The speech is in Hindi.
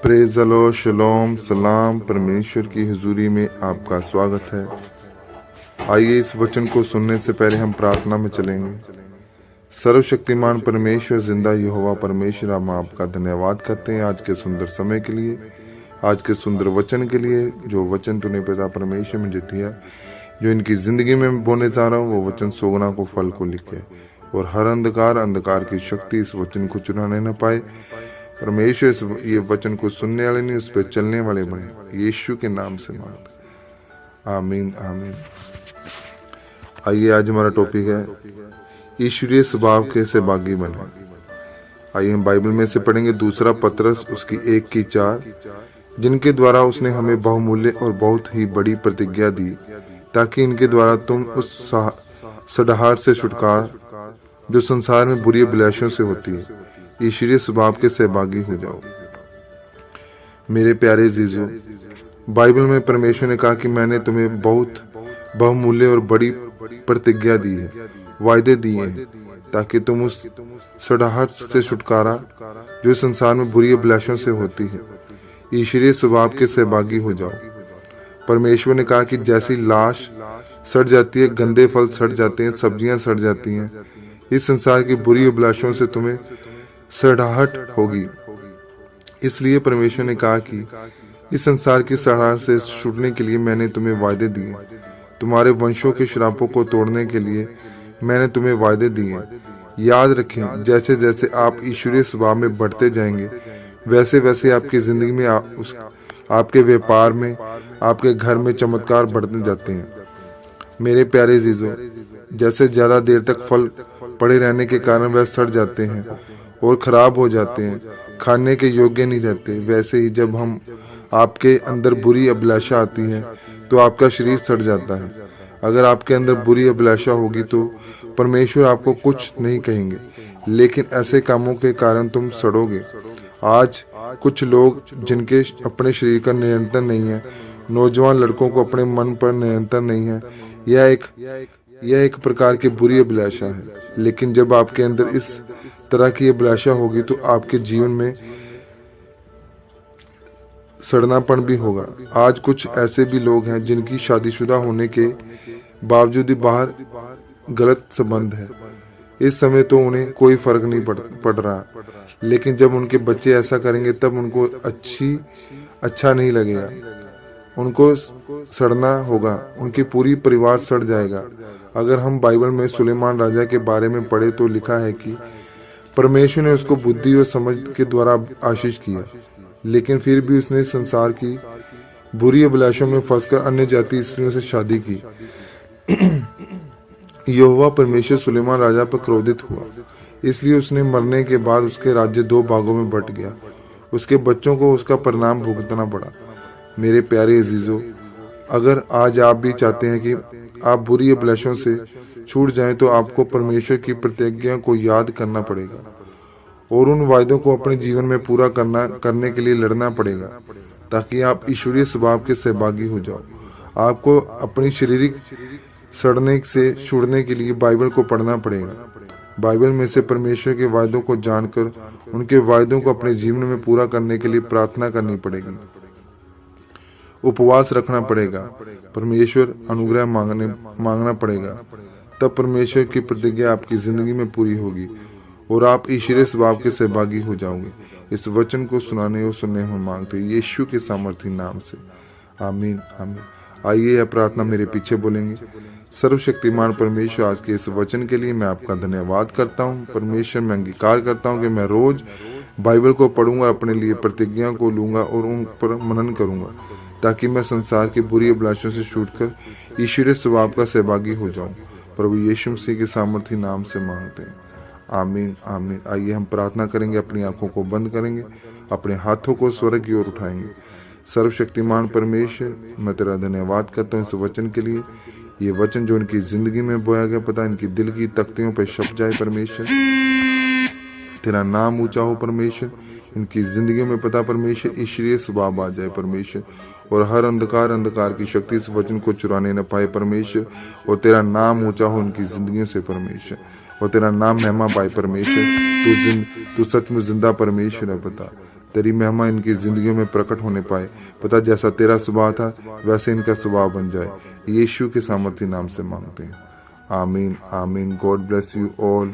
प्रेज़ द लॉर्ड, शलोम, सलाम। परमेश्वर की हुजूरी में आपका स्वागत है। आइए इस वचन को सुनने से पहले हम प्रार्थना में चलेंगे। सर्वशक्तिमान परमेश्वर, जिंदा यहोवा परमेश्वर, हम आपका धन्यवाद करते हैं आज के सुंदर समय के लिए, आज के सुंदर वचन के लिए। जो वचन तूने पिता परमेश्वर मुझे दिया, जो इनकी जिंदगी में बोने जा रहा हूँ, वो वचन सोगना को फल को लिखे, और हर अंधकार की शक्ति इस वचन को चुराने न पाए। परमेश्वर ये वचन को सुनने वाले नहीं, उस पर चलने वाले बने, यीशु के नाम से मांगते, आमीन आमीन। आइए, आज हमारा टॉपिक है ईश्वरीय स्वभाव के सहभागी बने। आइए हम बाइबल में से पढ़ेंगे दूसरा पतरस उसकी 1:4, जिनके द्वारा उसने हमें बहुमूल्य और बहुत ही बड़ी प्रतिज्ञा दी, ताकि इनके द्वारा तुम उस सड़ाहट से छुटकारा जो संसार में बुरी अभिलाषों से होती है, ईश्वरीय स्वभाव के सहभागी हो जाओ। मेरे प्यारे जीजो, बाइबल में परमेश्वर ने कहा कि मैंने तुम्हें बहुत बहुमूल्य और बड़ी प्रतिज्ञा दी है, वायदे दिए हैं, ताकि तुम उस सड़ाहट से छुटकारा जो संसार में बुरी अभिलाषों से होती है, ईश्वरीय स्वभाव के सहभागी हो जाओ। परमेश्वर ने कहा कि जैसी लाश सड़ जाती है, गंदे फल सड़ जाते हैं, सब्जियां सड़ जाती हैं, इस संसार की बुरी अभिलाषों से तुम्हें सड़ाहट होगी। इसलिए परमेश्वर ने कहा कि इस संसार की सड़ाहट से छूटने के लिए मैंने तुम्हें वायदे दिए, तुम्हारे वंशों के श्रापों को तोड़ने के लिए मैंने तुम्हें वायदे दिए। याद रखें, जैसे जैसे आप ईश्वरीय स्वभाव में बढ़ते जाएंगे, वैसे वैसे आपकी जिंदगी में आपके व्यापार में, आपके घर में चमत्कार बढ़ते जाते हैं। मेरे प्यारे जीजो, जैसे ज्यादा देर तक फल पड़े रहने के कारण वह सड़ जाते हैं और खराब हो जाते हैं, खाने के योग्य नहीं रहते, वैसे ही जब हम आपके अंदर बुरी अभिलाषा आती है तो आपका शरीर सड़ जाता है। अगर आपके अंदर बुरी अभिलाषा होगी तो परमेश्वर आपको कुछ नहीं कहेंगे, लेकिन ऐसे कामों के कारण तुम सड़ोगे। आज कुछ लोग जिनके अपने शरीर का नियंत्रण नहीं है, नौजवान लड़कों को अपने मन पर नियंत्रण नहीं है, यह एक प्रकार की बुरी अभिलाषा है। लेकिन जब आपके अंदर इस तरह की अभिलाषा होगी तो आपके जीवन में सड़नापन भी होगा। आज कुछ ऐसे भी लोग हैं जिनकी शादीशुदा होने के बावजूद भी बाहर गलत संबंध है। इस समय तो उन्हें कोई फर्क नहीं पड़ रहा, लेकिन जब उनके बच्चे ऐसा करेंगे तब उनको अच्छा नहीं लगेगा, उनको सड़ना होगा, उनकी पूरी परिवार सड़ जाएगा। अगर हम बाइबल में सुलेमान राजा के बारे में पढ़े तो लिखा है कि परमेश्वर ने उसको बुद्धि और समझ के द्वारा आशीष किया, लेकिन फिर भी उसने संसार की बुरी अभिलाषों में फंसकर अन्य जाति स्त्रियों से शादी की। यहोवा परमेश्वर सुलेमान राजा पर क्रोधित हुआ, इसलिए उसने मरने के बाद उसके राज्य 2 भागों में बंट गया। उसके बच्चों को उसका परिणाम भुगतना पड़ा। मेरे प्यारे अजीजों, अगर आज आप भी चाहते हैं कि आप बुरी अभिलाषों से छूट जाएं, तो आपको परमेश्वर की प्रतिज्ञा को याद करना पड़ेगा और उन वायदों को अपने जीवन में पूरा करने के लिए लड़ना पड़ेगा, ताकि आप ईश्वरीय स्वभाव के सहभागी हो जाओ। आपको अपनी शारीरिक सड़ने से छूटने के लिए बाइबल को पढ़ना पड़ेगा। बाइबल में से परमेश्वर के वायदों को जानकर उनके वायदों को अपने जीवन में पूरा करने के लिए प्रार्थना करनी पड़ेगी, उपवास रखना पड़ेगा, परमेश्वर अनुग्रह मांगना पड़ेगा। तब परमेश्वर की प्रतिज्ञा आपकी जिंदगी में पूरी होगी और आप ईश्वरीय स्वभाव के सहभागी हो जाओगे। इस वचन को सुनाने और सुनने में मांगते यीशु के सामर्थी नाम से, आमीन आमीन। आइए यह प्रार्थना मेरे पीछे बोलेंगे। सर्वशक्तिमान परमेश्वर, आज के इस वचन के लिए मैं आपका धन्यवाद करता हूँ। परमेश्वर, मैं अंगीकार करता हूँ कि मैं रोज बाइबल को पढ़ूंगा, अपने लिए प्रतिज्ञा को लूंगा और उन पर मनन करूंगा, ताकि मैं संसार की बुरी अभिलाषों से छूटकर ईश्वरीय स्वभाव का सहभागी हो जाऊं। प्रभु यीशु मसीह के सामर्थी नाम से मांगते हैं, आमीन आमीन। आइए हम प्रार्थना करेंगे, अपनी आंखों को बंद करेंगे, अपने हाथों को स्वर्ग की ओर उठाएंगे। सर्वशक्तिमान परमेश्वर, मैं तेरा धन्यवाद करता हूँ इस वचन के लिए। ये वचन जो इनकी जिंदगी में बोया गया, पता इनकी दिल की तख्तियों पर छप जाए परमेश्वर। तेरा नाम ऊंचा हो परमेश्वर, इनकी जिंदगी में पता परमेश्वर ईश्वरीय स्वभाव आ जाए परमेश्वर, और हर अंधकार की शक्ति इस वचन को चुराने न पाए परमेश्वर, और तेरा नाम ऊंचा हो उनकी जिंदगियों से परमेश्वर, और तेरा नाम महिमा पाए परमेश्वर। तू सच में जिंदा परमेश्वर है। बता तेरी महिमा इनकी जिंदगियों में प्रकट होने पाए। पिता, जैसा तेरा स्वभाव था वैसे इनका स्वभाव बन जाए। यीशु के सामर्थी नाम से मांगते हैं, आमीन आमीन। God bless you all.